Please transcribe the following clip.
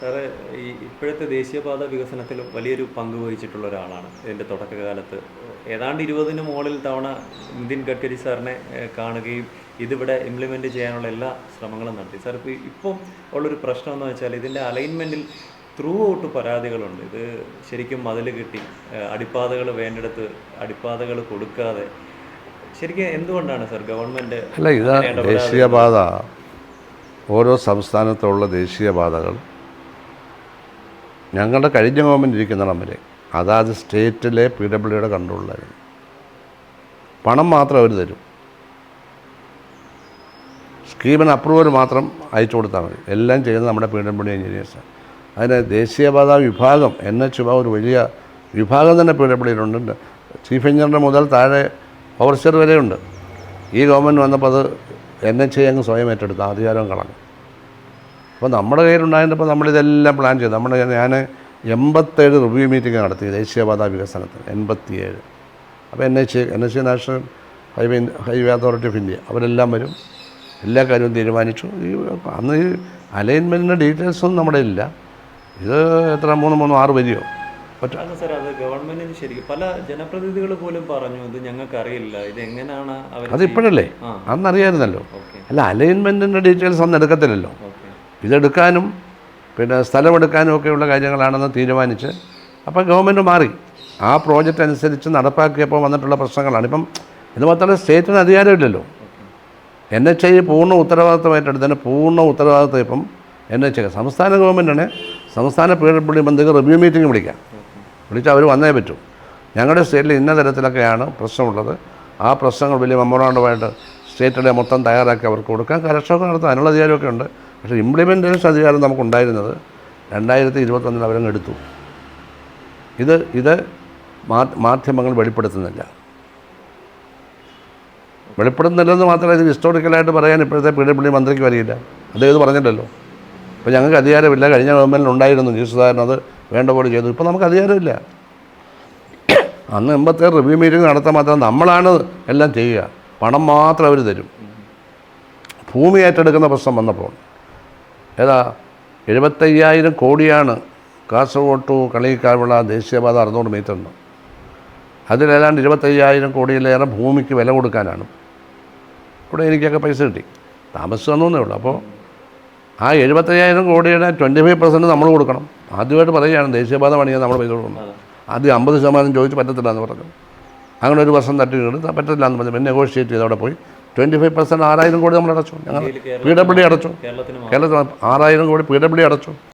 Sir ഇപ്പോഴത്തെ ദേശീയപാത വികസനത്തിൽ വലിയൊരു പങ്ക് വഹിച്ചിട്ടുള്ള ഒരാളാണ് ഇതിൻ്റെ തുടക്കകാലത്ത്. ഏതാണ്ട് 20ന് മുകളിൽ തവണ നിതിൻ ഗഡ്കരി സാറിനെ കാണുകയും ഇതിവിടെ ഇംപ്ലിമെൻ്റ് ചെയ്യാനുള്ള എല്ലാ ശ്രമങ്ങളും നടത്തി. സാർ ഇപ്പം ഉള്ളൊരു പ്രശ്നം എന്ന് വെച്ചാൽ ഇതിൻ്റെ അലൈൻമെൻറ്റിൽ ത്രൂ ഔട്ട് പരാതികളുണ്ട്. ഇത് ശരിക്കും മതിൽ കെട്ടി അടിപ്പാതകൾ വേണ്ടിടത്ത് അടിപ്പാതകൾ കൊടുക്കാതെ ശരിക്കും എന്തുകൊണ്ടാണ് സാർ ഗവൺമെൻറ് അല്ല, ഇതാ ദേശീയപാത, ഓരോ സംസ്ഥാനത്തുള്ള ദേശീയപാതകൾ ഞങ്ങളുടെ കഴിഞ്ഞ ഗവൺമെൻറ് ഇരിക്കുന്നിടം വരെ അതാത് സ്റ്റേറ്റിലെ PWDയുടെ കൺട്രോളിലായിരുന്നു. പണം മാത്രം അവർ തരും, സ്കീമിന് അപ്രൂവൽ മാത്രം അയച്ചു കൊടുത്താൽ മതി. എല്ലാം ചെയ്യുന്നത് നമ്മുടെ PWD എഞ്ചിനീയേഴ്സാണ്. അതിന് ദേശീയപാത വിഭാഗം NH ഒരു വലിയ വിഭാഗം തന്നെ PWDയിലുണ്ട്. ചീഫ് എഞ്ചിനീയർ മുതൽ താഴെ ഓവർസിയർ വരെയുണ്ട്. ഈ ഗവൺമെൻറ് വന്നപ്പോൾ അത് NH അങ്ങ് സ്വയം ഏറ്റെടുത്ത് അധികാരം കളഞ്ഞു. അപ്പോൾ നമ്മുടെ കയ്യിലുണ്ടായിരുന്നപ്പോൾ നമ്മളിതെല്ലാം പ്ലാൻ ചെയ്തു. ഞാൻ 87 റിവ്യൂ മീറ്റിംഗ് നടത്തി ദേശീയപാത വികസനത്തിന്, 87. അപ്പോൾ NH national highway authority of India അവരെല്ലാം വരും, എല്ലാ കാര്യവും തീരുമാനിച്ചു. അന്ന് ഈ അലൈൻമെൻറ്റിൻ്റെ ഡീറ്റെയിൽസൊന്നും നമ്മുടെ ഇല്ല. ഇത് എത്ര 3-6 വരിയോ അല്ല സാർ, അത് ഗവൺമെന്റിന് ശരിക്കും പല ജനപ്രതിനിധികൾ പോലും പറഞ്ഞു ഇത് ഞങ്ങൾക്ക് അറിയില്ല, ഇത് എങ്ങനെയാണ് അതിപ്പോഴല്ലേ, അന്നറിയായിരുന്നല്ലോ. അല്ല, അലൈൻമെൻറ്റിൻ്റെ ഡീറ്റെയിൽസ് ഒന്നും എടുക്കത്തില്ലല്ലോ. ഇതെടുക്കാനും പിന്നെ സ്ഥലമെടുക്കാനും ഒക്കെയുള്ള കാര്യങ്ങളാണെന്ന് തീരുമാനിച്ച് അപ്പോൾ ഗവൺമെൻറ് മാറി. ആ പ്രോജക്റ്റ് അനുസരിച്ച് നടപ്പാക്കിയപ്പോൾ വന്നിട്ടുള്ള പ്രശ്നങ്ങളാണ്. ഇപ്പം ഇത് മാത്രമല്ല, സ്റ്റേറ്റിന് അധികാരമില്ലല്ലോ. NH പൂർണ്ണ ഉത്തരവാദിത്വം ഏറ്റെടുത്തതിന് പൂർണ്ണ ഉത്തരവാദിത്വം ഇപ്പം NH സംസ്ഥാന ഗവൺമെൻറ്റാണ്. സംസ്ഥാന PWD ബന്ധുക്ക് റിവ്യൂ മീറ്റിംഗ് വിളിച്ചാൽ അവർ വന്നേ പറ്റൂ. ഞങ്ങളുടെ സ്റ്റേറ്റിൽ ഇന്ന തരത്തിലൊക്കെയാണ് പ്രശ്നമുള്ളത്, ആ പ്രശ്നങ്ങൾ വലിയ മെമ്മോറാണ്ടമായിട്ട് സ്റ്റേറ്റിലെ മൊത്തം തയ്യാറാക്കി അവർക്ക് കൊടുക്കാൻ, കരക്ഷൊക്കെ നടത്താൻ അതിനുള്ള അധികാരമൊക്കെ ഉണ്ട്. പക്ഷേ ഇംപ്ലിമെൻറ്റേഷൻ അധികാരം നമുക്കുണ്ടായിരുന്നത് 2021 അവരങ്ങ് എടുത്തു. ഇത് മാധ്യമങ്ങൾ വെളിപ്പെടുത്തുന്നില്ല. വെളിപ്പെടുന്നില്ലെന്ന് മാത്രമല്ല, ഇത് ഹിസ്റ്റോറിക്കലായിട്ട് പറയാൻ ഇപ്പോഴത്തെ PWD മന്ത്രിക്ക് വരികയില്ല. അദ്ദേഹം ഇത് പറഞ്ഞിട്ടല്ലോ. ഇപ്പോൾ ഞങ്ങൾക്ക് അധികാരമില്ല, കഴിഞ്ഞ ഗവൺമെൻറ്റിൽ ഉണ്ടായിരുന്നു, ജി സുധാകരൻ അത് വേണ്ട പോലെ ചെയ്തു. ഇപ്പോൾ നമുക്ക് അധികാരമില്ല. അന്ന് 87 റിവ്യൂ മീറ്റിംഗ് നടത്താൻ മാത്രം നമ്മളാണ് എല്ലാം ചെയ്യുക, പണം മാത്രം അവർ തരും. ഭൂമി ഏറ്റെടുക്കുന്ന പ്രശ്നം വന്നപ്പോൾ 75,000 കോടിയാണ് കാസർഗോഡ് ടു കളിയിക്കാവുള്ള ദേശീയപാത 600 മീറ്ററിന്. അതിലേതാണ്ട് 25,000 കോടിയിലേറെ ഭൂമിക്ക് വില കൊടുക്കാനാണ്. ഇവിടെ എനിക്കൊക്കെ പൈസ കിട്ടി, താമസിച്ചെന്നേ ഉള്ളൂ. അപ്പോൾ ആ 75,000 കോടിയുടെ 25% നമ്മൾ കൊടുക്കണം. ആദ്യമായിട്ട് പറയുകയാണ് ദേശീയപാത പണിയാൻ നമ്മൾ പൈസ കൊടുക്കണം. ആദ്യം 50% ചോദിച്ച് പറ്റത്തില്ല എന്ന് പറഞ്ഞു. അങ്ങനെ ഒരു വർഷം പറ്റത്തില്ല എന്ന് പറഞ്ഞു. പിന്നെ നെഗോഷിയേറ്റ് ചെയ്ത് അവിടെ പോയി 25% 6,000 കോടി നമ്മൾ അടച്ചു. ഞങ്ങൾ PWD അടച്ചു. കേരളത്തിൽ 6,000 കോടി PWD അടച്ചു.